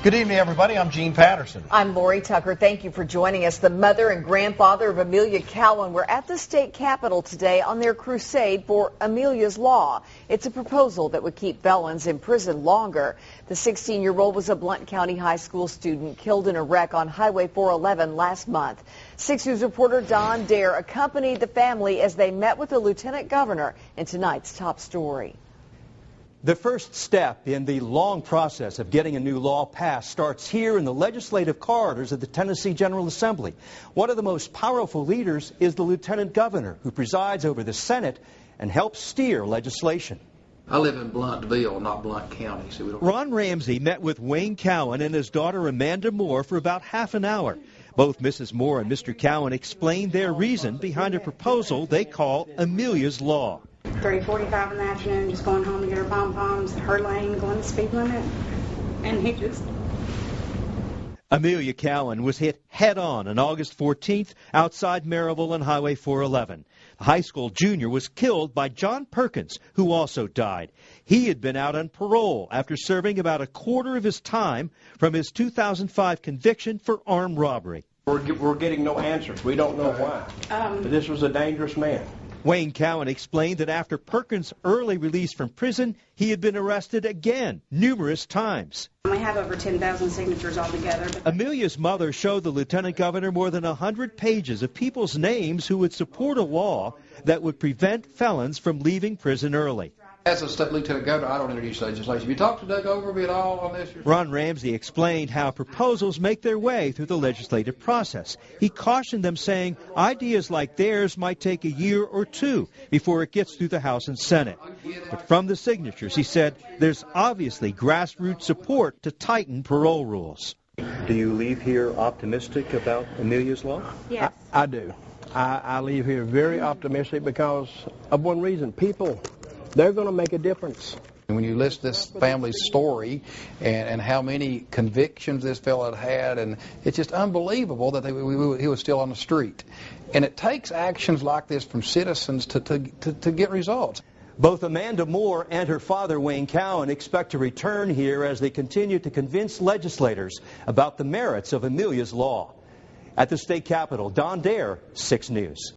Good evening, everybody. I'm Gene Patterson. I'm Lori Tucker. Thank you for joining us. The mother and grandfather of Amelia Cowan were at the state capitol today on their crusade for Amelia's Law. It's a proposal that would keep felons in prison longer. The 16-year-old was a Blount County High School student killed in a wreck on Highway 411 last month. 6 News reporter Don Dare accompanied the family as they met with the lieutenant governor in tonight's top story. The first step in the long process of getting a new law passed starts here in the legislative corridors of the Tennessee General Assembly. One of the most powerful leaders is the lieutenant governor, who presides over the Senate and helps steer legislation. I live in Blountville, not Blount County. So Ron Ramsey met with Wayne Cowan and his daughter Amanda Moore for about half an hour. Both Mrs. Moore and Mr. Cowan explained their reason behind a proposal they call Amelia's Law. 3:45 in the afternoon, just going home to get her pom-poms, her lane, going the speed limit, and he just... Amelia Cowan was hit head-on August 14th outside Maryville on Highway 411. The high school junior was killed by John Perkins, who also died. He had been out on parole after serving about a quarter of his time from his 2005 conviction for armed robbery. We're getting no answers. We don't know why. But this was a dangerous man. Wayne Cowan explained that after Perkins' early release from prison, he had been arrested again numerous times. We have over 10,000 signatures altogether. Amelia's mother showed the lieutenant governor more than 100 pages of people's names who would support a law that would prevent felons from leaving prison early. as a state lieutenant governor, I don't introduce legislation. Have you talked to Doug Overby at all on this? Ron Ramsey explained how proposals make their way through the legislative process. He cautioned them, saying ideas like theirs might take a year or two before it gets through the House and Senate. But from the signatures, he said, there's obviously grassroots support to tighten parole rules. Do you leave here optimistic about Amelia's Law? Yes. I do. I leave here very optimistic because of one reason. People, they're going to make a difference. When you list this family's story and how many convictions this fellow had, and it's just unbelievable that he was still on the street. And it takes actions like this from citizens to get results. Both Amanda Moore and her father, Wayne Cowan, expect to return here as they continue to convince legislators about the merits of Amelia's Law. At the state capitol, Don Dare, 6 News.